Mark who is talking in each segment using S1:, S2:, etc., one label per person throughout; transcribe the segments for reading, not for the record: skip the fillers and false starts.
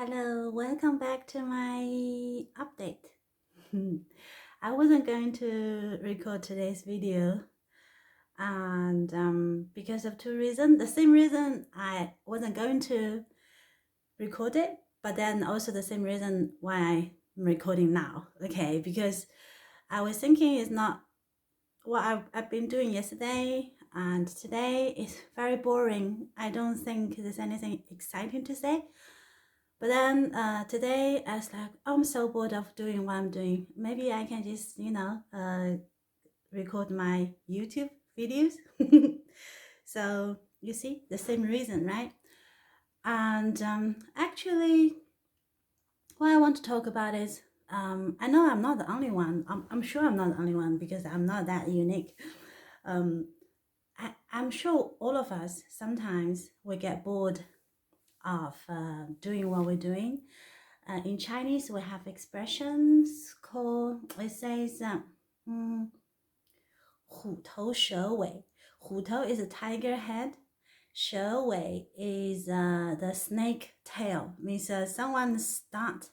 S1: Hello, welcome back to my update. I wasn't going to record today's video, and because of two reasons. The same reason I wasn't going to record it, but then also the same reason why I'm recording now. Okay, because I was thinking it's not what I've been doing yesterday and today is very boring. I don't think there's anything exciting to say. But then today I was like, I'm so bored of doing what I'm doing. Maybe I can just, record my YouTube videos. So you see, the same reason, right? And actually, what I want to talk about is, I know I'm not the only one. I'm sure I'm not the only one because I'm not that unique. Um, I'm sure all of us sometimes we get bored of doing what we're doing. In Chinese, we have expressions called, it says, 虎头蛇尾. 虎头 is a tiger head. 蛇尾 is the snake tail. Means someone start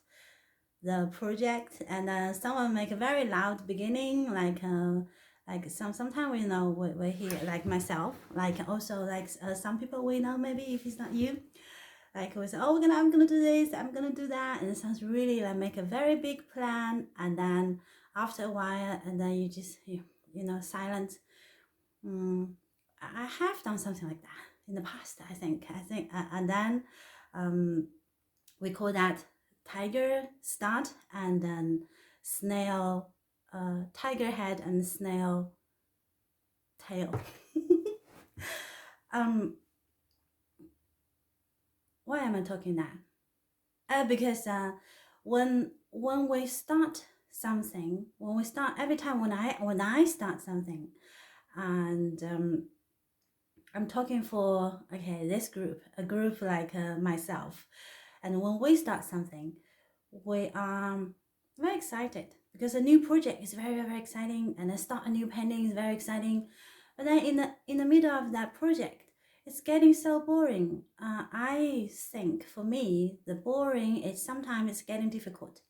S1: the project and someone make a very loud beginning, like sometimes we know we hear, like myself, like also like some people we know, maybe if it's not you, like we say, oh, I'm gonna do this, I'm gonna do that, and it sounds really like make a very big plan, and then after a while, and then you just silent. I have done something like that in the past. I think, and then we call that tiger start, and then snail, tiger head and snail tail. Why am I talking that? Because when we start something, when we start every time when I start something, and I'm talking for this group, a group like myself, and when we start something, we are very excited because a new project is very very exciting, and start a new painting is very exciting, but then in the middle of that project, it's getting so boring. I think for me, the boring is sometimes it's getting difficult.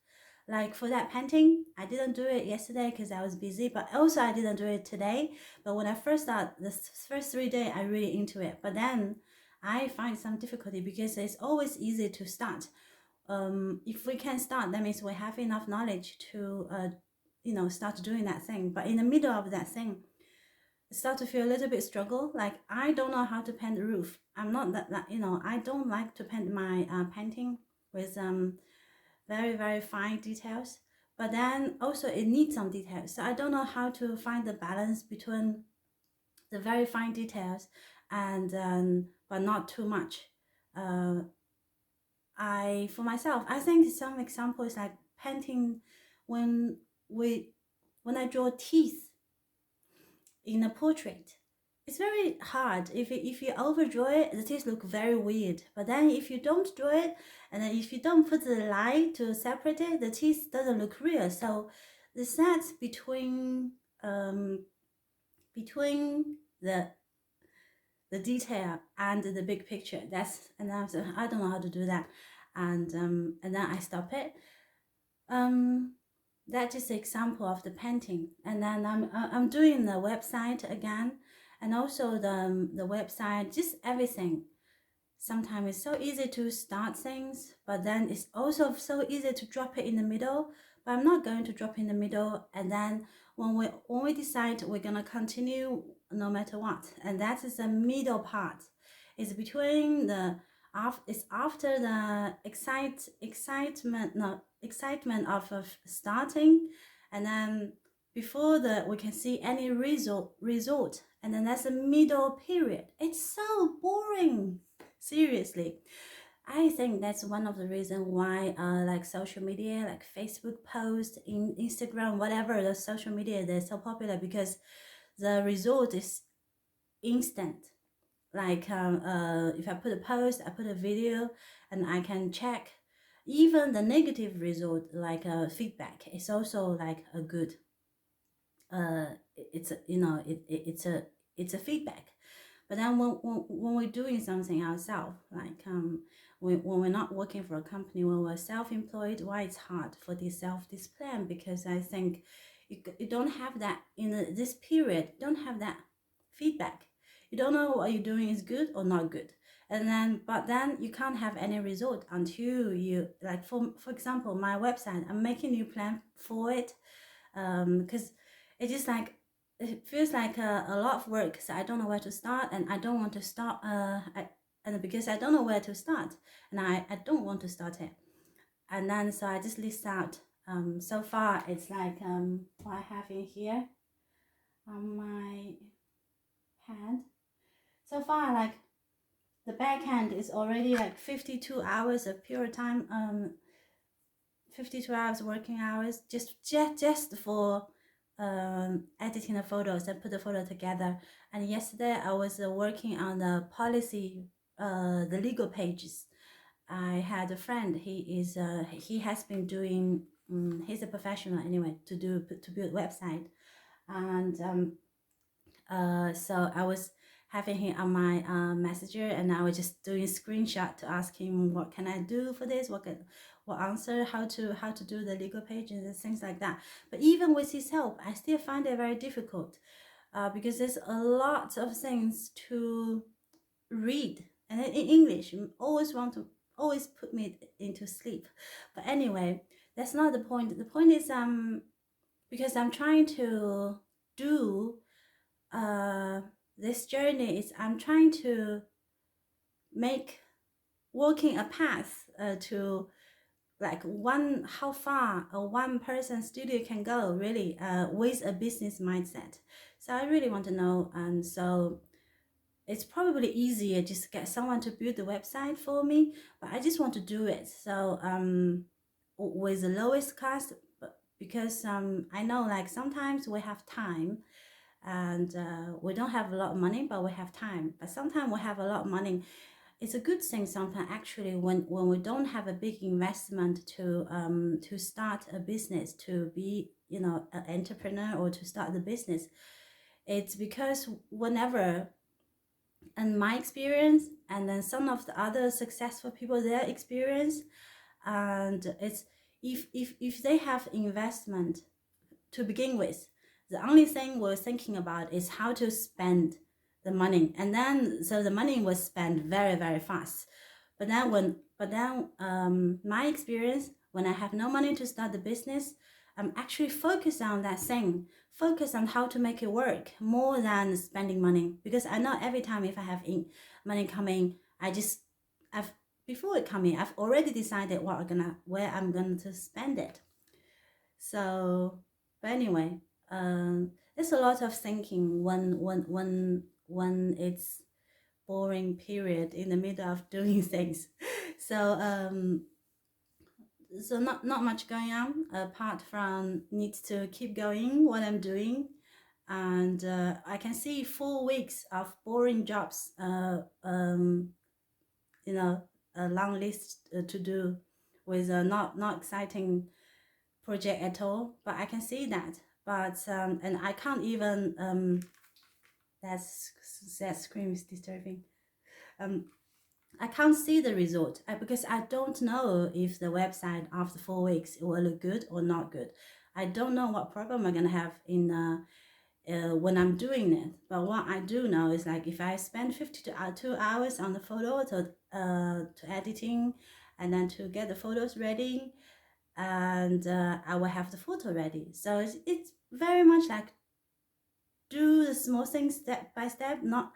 S1: Like for that painting, I didn't do it yesterday because I was busy, but also I didn't do it today. But when I first start, the first 3 days, I really into it. But then I find some difficulty because it's always easy to start. If we can start, that means we have enough knowledge to, start doing that thing. But in the middle of that thing, start to feel a little bit struggle. Like I don't know how to paint the roof. I'm not that I don't like to paint my painting with very very fine details. But then also it needs some details. So I don't know how to find the balance between the very fine details and but not too much. For myself, I think some examples like painting when we when I draw teeth in a portrait. It's very hard. If you overdraw it, the teeth look very weird. But then if you don't draw it, and then if you don't put the line to separate it, the teeth doesn't look real. So the sets between the detail and the big picture. And I don't know how to do that, and then I stop it. That is an example of the painting. And then I'm doing the website again, and also the website, just everything. Sometimes it's so easy to start things, but then it's also so easy to drop it in the middle. But I'm not going to drop in the middle. And then when we decide we're gonna continue no matter what, and that is the middle part. It's between it's after the excitement of starting, and then before we can see any result, and then that's the middle period. It's so boring. Seriously, I think that's one of the reasons why like social media, like Facebook post, in Instagram, whatever the social media, they're so popular because the result is instant. Like if I put a post, I put a video, and I can check even the negative result, like feedback. It's also like a good it's a, it's a feedback. But then when we're doing something ourselves, like when we're not working for a company, when we're self-employed, why it's hard for the self-discipline, because I think you don't have that in this period, you don't have that feedback. You don't know what you're doing is good or not good. And then, but then you can't have any result until you, like, for example, my website, I'm making new plan for it, because it just like, it feels like a lot of work, so I don't know where to start, and I don't want to start, and because I don't know where to start, and I don't want to start it. And then, so I just list out, so far it's like, what I have in here on my pad. So far, like, the backhand is already like 52 hours of pure time, 52 hours working hours, just for editing the photos and put the photo together. And yesterday I was working on the policy, the legal pages. I had a friend, he has been doing, he's a professional anyway, to build website. And so I was having him on my messenger, and I was just doing a screenshot to ask him, what can I do for this, what answer, how to do the legal pages and things like that. But even with his help, I still find it very difficult, because there's a lot of things to read, and in English always put me into sleep. But anyway, that's not the point. The point is, because I'm trying to do this journey, is I'm trying to make walking a path, to like how far a one person studio can go, really, with a business mindset. So I really want to know, and so it's probably easier just to get someone to build the website for me, but I just want to do it. So with the lowest cost, but because I know, like, sometimes we have time, and we don't have a lot of money, but we have time. But sometimes we have a lot of money. It's a good thing sometimes, actually, when we don't have a big investment to start a business, to be, you know, an entrepreneur, or to start the business. It's because whenever, and my experience, and then some of the other successful people, their experience, and it's, if they have investment to begin with, the only thing we're thinking about is how to spend the money, and then so the money was spent very, very fast. But then my experience, when I have no money to start the business, I'm actually focused on that thing, focus on how to make it work more than spending money. Because I know every time if I have money coming, I've before it coming, I've already decided where I'm gonna to spend it. So, but anyway, there's a lot of thinking when it's boring period in the middle of doing things. So so not much going on, apart from need to keep going what I'm doing. And I can see 4 weeks of boring jobs, you know, a long list to do, with a not exciting project at all. But I can see that. But and I can't even that scream is disturbing. I can't see the result, because I don't know if the website after 4 weeks will look good or not good. I don't know what problem I'm gonna have in when I'm doing it. But what I do know is, like, if I spend 52 hours on the photo, to editing, and then to get the photos ready, and I will have the photo ready. So it's very much like do the small things step by step. Not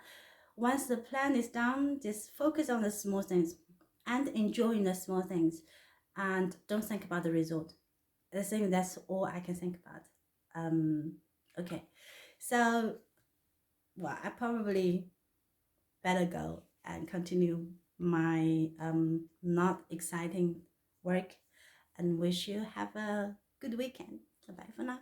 S1: once the plan is done, just focus on the small things and enjoying the small things, and don't think about the result. I think that's all I can think about. Okay, so, well, I probably better go and continue my not exciting work, and wish you have a good weekend. Bye for now.